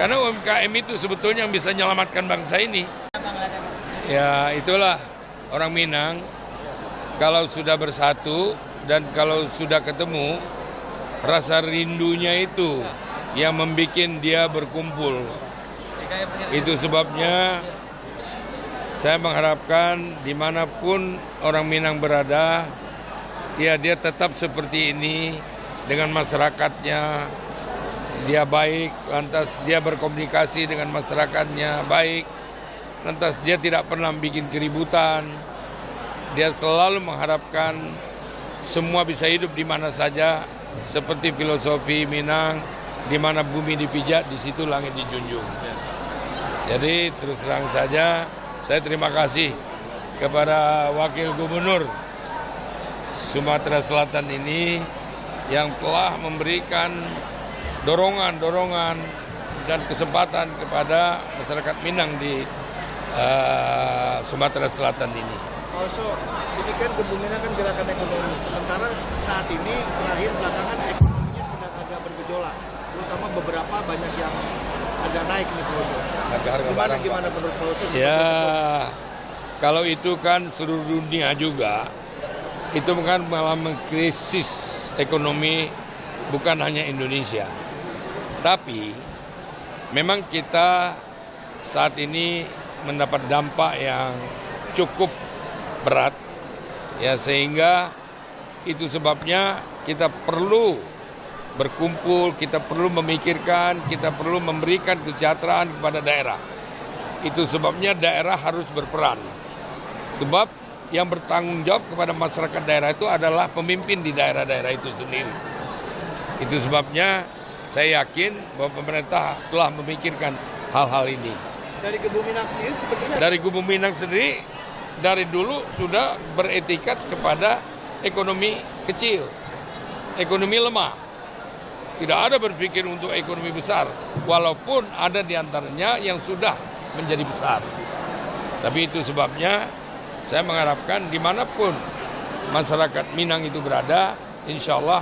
Karena UMKM itu sebetulnya yang bisa menyelamatkan bangsa ini. Ya itulah orang Minang, kalau sudah bersatu dan kalau sudah ketemu, rasa rindunya itu yang membuat dia berkumpul. Itu sebabnya saya mengharapkan dimanapun orang Minang berada, ya dia tetap seperti ini dengan masyarakatnya. Dia baik, lantas dia berkomunikasi dengan masyarakatnya baik, lantas dia tidak pernah bikin keributan. Dia selalu mengharapkan semua bisa hidup di mana saja, seperti filosofi Minang, di mana bumi dipijak, di situ langit dijunjung. Jadi terus terang saja, saya terima kasih kepada Wakil Gubernur Sumatera Selatan ini yang telah memberikan dorongan dan kesempatan kepada masyarakat Minang di Sumatera Selatan ini. Pak Oso, ini kan Gebu Minang kan gerakan ekonomi, sementara saat ini terakhir belakangan ekonominya sedang agak bergejolak, terutama beberapa banyak yang agak naik nih Pak Oso. Gimana menurut Pak Oso? Ya, kalau itu kan seluruh dunia juga, itu kan mengalami krisis ekonomi, bukan hanya Indonesia. Tapi memang kita saat ini mendapat dampak yang cukup berat, ya sehingga itu sebabnya kita perlu berkumpul, kita perlu memikirkan, kita perlu memberikan kesejahteraan kepada daerah. Itu sebabnya daerah harus berperan. Sebab yang bertanggung jawab kepada masyarakat daerah itu adalah pemimpin di daerah-daerah itu sendiri. Itu sebabnya saya yakin bahwa pemerintah telah memikirkan hal-hal ini. Dari Gebu Minang sendiri sebenarnya? Dari Gebu Minang sendiri, dari dulu sudah beretikat kepada ekonomi kecil, ekonomi lemah. Tidak ada berpikir untuk ekonomi besar, walaupun ada di antaranya yang sudah menjadi besar. Tapi itu sebabnya saya mengharapkan dimanapun masyarakat Minang itu berada, insya Allah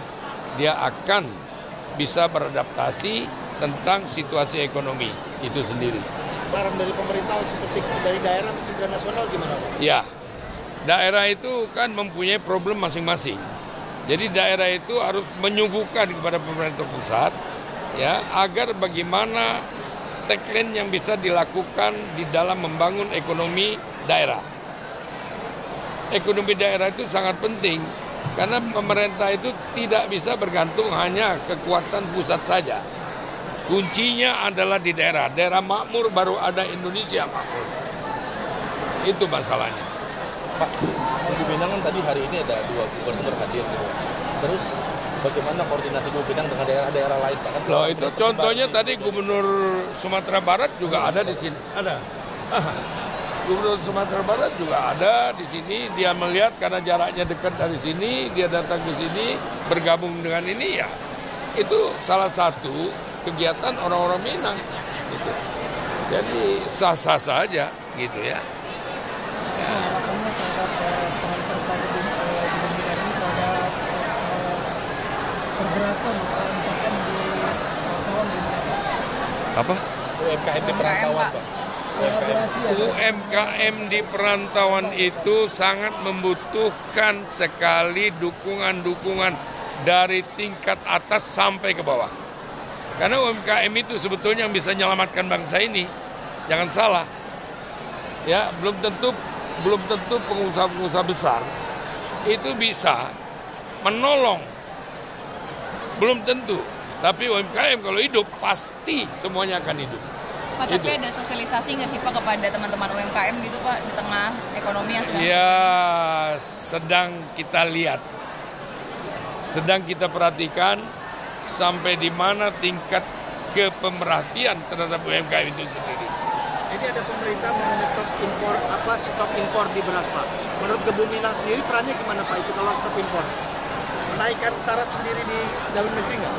dia akan bisa beradaptasi tentang situasi ekonomi itu sendiri. Saran dari pemerintah seperti dari daerah atau tingkat nasional gimana Pak? Ya, daerah itu kan mempunyai problem masing-masing. Jadi daerah itu harus menyuguhkan kepada pemerintah pusat, ya, agar bagaimana tagline yang bisa dilakukan di dalam membangun ekonomi daerah. Ekonomi daerah itu sangat penting. Karena pemerintah itu tidak bisa bergantung hanya kekuatan pusat saja. Kuncinya adalah di daerah. Daerah makmur baru ada Indonesia makmur. Itu masalahnya. Pak, Gebu Minang kan tadi hari ini ada 2 gubernur hadir gitu. Terus bagaimana koordinasi Gebu Minang dengan daerah-daerah lain Pak? Kan loh itu contohnya tadi Gubernur Sumatera Barat juga ada di sini. Ada. Gubernur Sumatera Barat juga ada di sini. Dia melihat karena jaraknya dekat dari sini, dia datang ke sini bergabung dengan ini ya. Itu salah satu kegiatan orang-orang Minang. Gitu. Jadi sah-sah saja gitu ya. Harapannya terhadap peran serta Gebu Minang ini terhadap pergerakan UMKM di perantauan di mana Pak? Apa? UMKM di perantauan Pak. UMKM di perantauan itu sangat membutuhkan sekali dukungan-dukungan dari tingkat atas sampai ke bawah. Karena UMKM itu sebetulnya yang bisa menyelamatkan bangsa ini. Jangan salah. Ya, belum tentu pengusaha-pengusaha besar itu bisa menolong. Belum tentu. Tapi UMKM kalau hidup pasti semuanya akan hidup. Pak, tapi ada sosialisasi nggak sih Pak kepada teman-teman UMKM gitu Pak di tengah ekonomi yang sedang? Ya, sedang kita lihat, sedang kita perhatikan sampai di mana tingkat kepemerhatian terhadap UMKM itu sendiri. Ini ada pemerintah mau menyetop impor stop impor di beras Pak. Menurut Gebu Minang sendiri perannya gimana Pak itu kalau stop impor? Menaikkan taraf sendiri di dalam negeri nggak?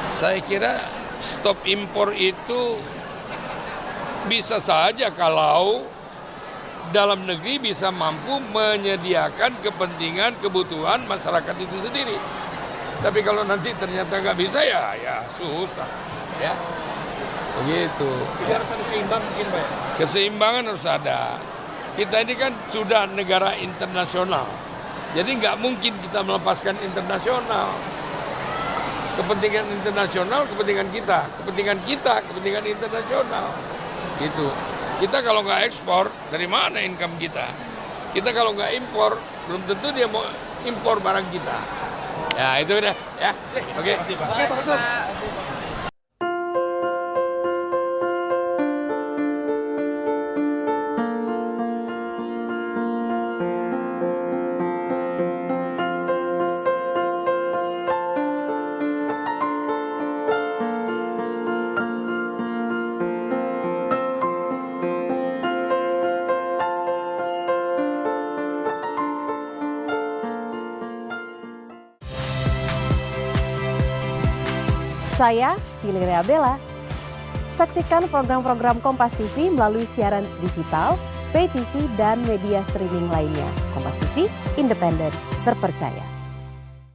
Saya kira stop impor itu bisa saja kalau dalam negeri bisa mampu menyediakan kepentingan kebutuhan masyarakat itu sendiri. Tapi kalau nanti ternyata nggak bisa ya susah ya. Begitu. Jadi harus ada seimbang mungkin Pak. Keseimbangan harus ada. Kita ini kan sudah negara internasional. Jadi nggak mungkin kita melepaskan internasional. Kepentingan internasional, kepentingan kita. Kepentingan kita, kepentingan internasional. Gitu. Kita kalau nggak ekspor, dari mana income kita? Kita kalau nggak impor, belum tentu dia mau impor barang kita. Ya itu udah ya. Oke. Terima kasih, Pak. Oke Pak Ketum. Saya Hilary Abella. Saksikan program-program Kompas TV melalui siaran digital, pay TV, dan media streaming lainnya. Kompas TV, independen, terpercaya.